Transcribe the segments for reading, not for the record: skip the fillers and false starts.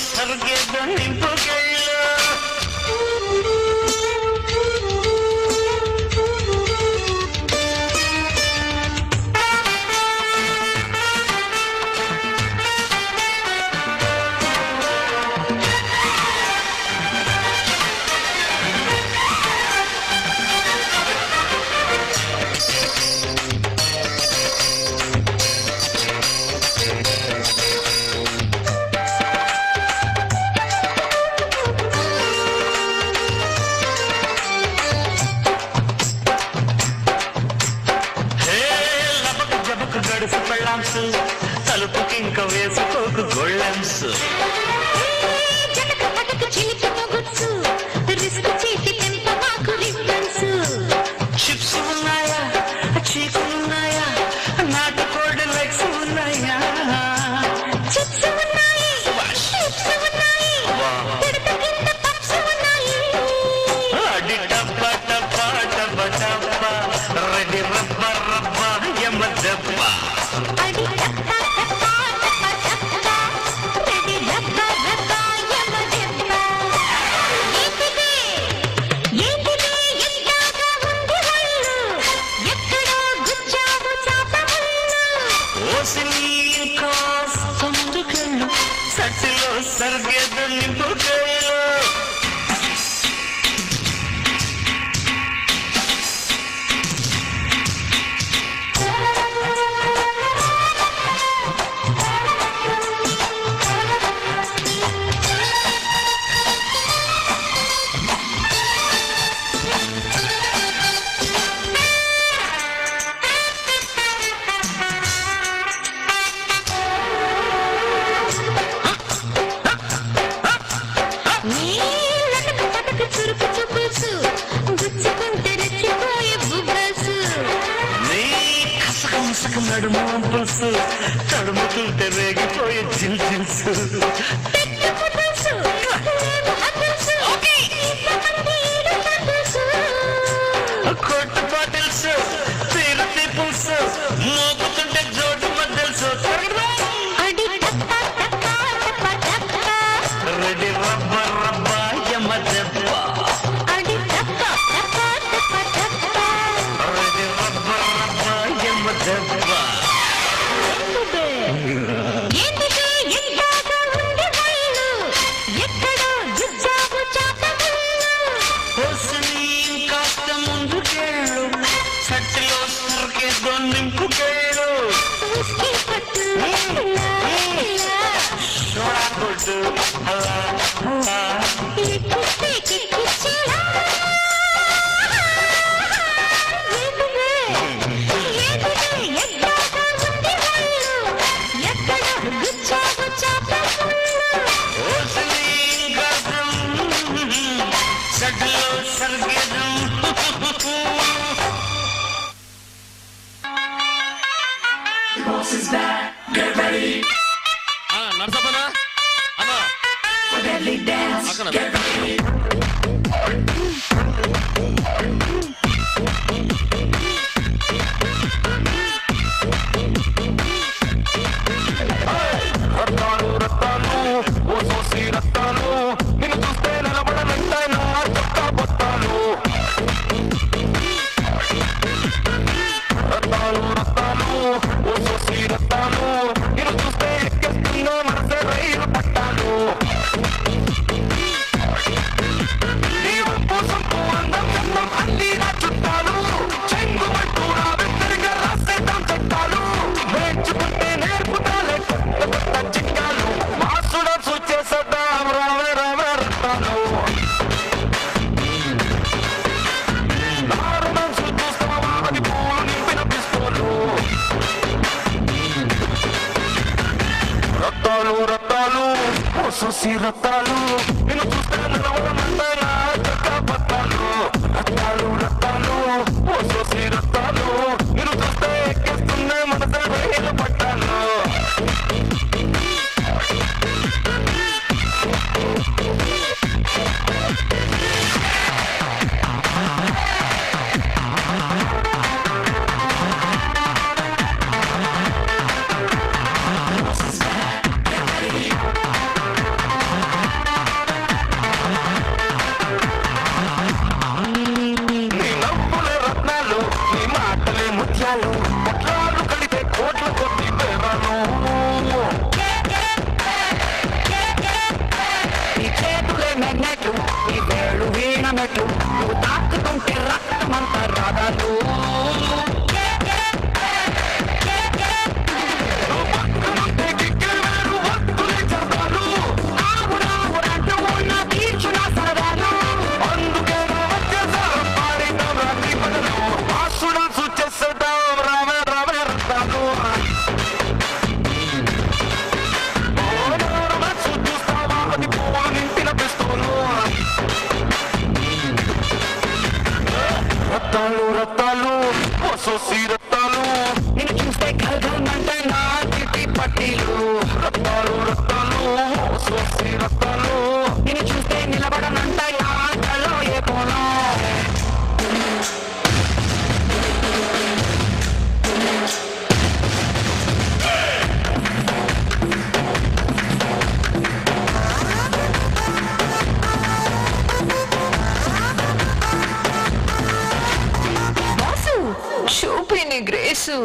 సర్గేద నింపుకెళ్ళు తలుపుకి ఇంకా వేసుకోకు గోళ్ళెన్స్ చిప్స్ ఉన్నాయా చీకులున్నాయా నాటుకోడి లెగ్స్ ఉన్నాయా అడి టప్ప టప్ప టప్ప టప్ప రెడీ రబ్బ రబ్బ యమ దెబ్బ సట్టిలో సర్గేద నింపుకెళ్ళు నడుము పులుసు తడుముతుంటే రేగిపోయే జిల్ జిల్సు కొట్టు బాటిల్స్ తీరతి పులుసు మోపుతుంటే జోడు మద్దెల్సు రెడీ రబ్బ రబ్బ యమ దెబ్బ రెడీ రబ్బ రబ్బ యమ దెబ్బ సట్టిలో సర్గేదో నింపుకెళ్ళు చూడకొట్టు అలా అలా సట్టిలో సర్గేదో Get ready. నర్సపనా అన్న For deadly dance. Get ready. Rattalu Rattalu ఓ సోసి రత్తాలు నిన్ను చూస్తే నిలబడనంటే నా చొక్కా బొత్తాలు రత్తాలు రత్తాలు ఓ సోసి రత్తాలు నిన్ను చూస్తే ఎక్కేస్తున్నా మనసే రైలు పట్టాలు నీ వంపు సంపు అందం చందం అన్నీ నా చుట్టాలు చెంగుమంటూ నా వెంటరిగా రాసేద్దాం చట్టాలు నేర్చుకుంటే నేర్పుతాలే కొత్త కొత్త చిట్కాలు మాసుడ చూచేసేద్దాం రావే రావే రత్తాలు రత్తాలు రత్తాలు సొసి రత్తాలు నిన్ను చూస్తే నిలవడమంటే నా చక్క పత్తాలు రత్తాలు రత్తాలు సొసి రత్తాలు నిన్ను చూస్తే ఎక్కేస్తుందే మనసే రైలు పట్టాలు చాలు రత్తాలు రత్తాలు సోసి రత్తాలు నిన్ను చూస్తే కలగమంటే నా చిట్టి పట్టీలు రత్తాలు రత్తాలు సోసి రత్తాలు నిన్ను చూస్తే నిలబడనంట నా కళ్ళలో ఏ పోలో చూపిని గ్రేసు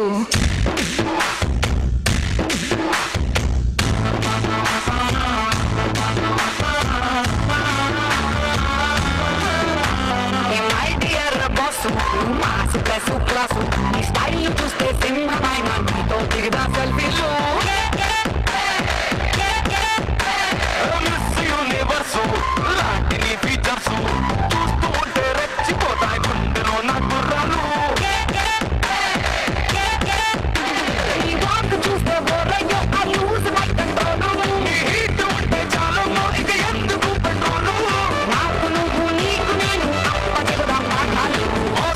చూస్తే సింహమైన నీతో దిగదా సెల్ఫీలు యూనివర్సు లాంటి నీ ఫీచర్స్ చూస్తూ ఉంటే రెచ్చిపోతాయి గుండెలో నా గుర్రాలు చూస్తే నీ హీట్ ఉంటే చాలు ఇక ఎందుకు పెట్రోలు నాకు నువ్వు నీకు నేను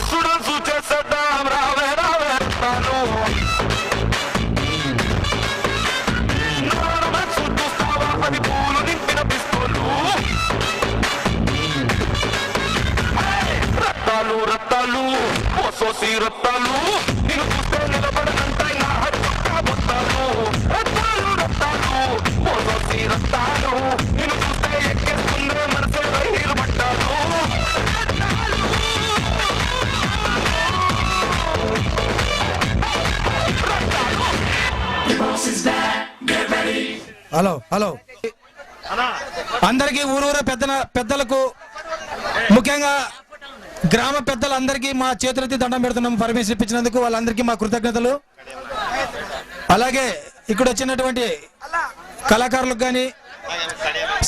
స్టూడెంట్స్ చేసేద్దాం రావే రావే చూస్తావా అది పూలు నింపిన పిస్తోలు రత్తాలు రత్తాలు సోసి రత్తాలు నేను చూస్తే నిలబడనంటాయి నా హరిపక్క బొత్తాలు రత్తాలు రత్తాలు సోసి రత్తాలు నేను చూస్తే ఎక్కేస్తుందే మనసే రైలు పట్టాలు The boss is back. Get ready. Hello hello అందరికీ ఊరూరు పెద్దలకు ముఖ్యంగా గ్రామ పెద్దలందరికీ మా చేతులెత్తి దండం పెడుతున్నాం పర్మిషన్ ఇప్పించినందుకు వాళ్ళందరికీ మా కృతజ్ఞతలు. అలాగే ఇక్కడ వచ్చినటువంటి కళాకారులకు కానీ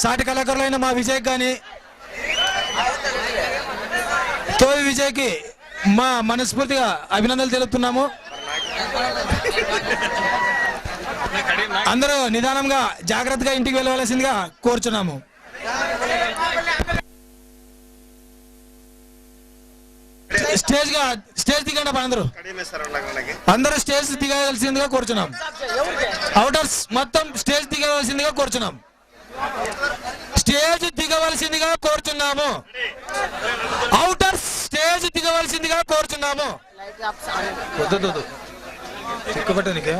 సాటి కళాకారులైన మా విజయ్ కానీ తోవి విజయ్కి మా మనస్ఫూర్తిగా అభినందనలు తెలుపుతున్నాము. అందరూ నిదానంగా జాగ్రత్తగా ఇంటికి వెళ్ళవలసిందిగా కోరుచున్నాము. స్టేజ్ దిగండి అందరూ స్టేజ్ దిగవలసిందిగా కోరుచున్నాం. అవుటర్స్ మొత్తం స్టేజ్ దిగవలసిందిగా కోరుచున్నాం. స్టేజ్ దిగవలసిందిగా కోరుచున్నాము. అవుటర్స్ స్టేజ్ దిగవలసిందిగా కోరుచున్నాము. చిక్కుపట్టనికే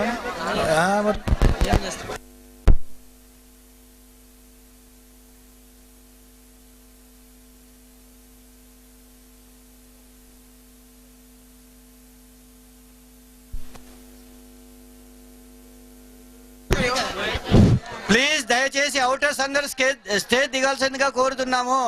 ప్లీజ్ దయచేసి అవుటర్స్ అందరూ స్టేజ్ దిగాల్సిందిగా కోరుతున్నాము.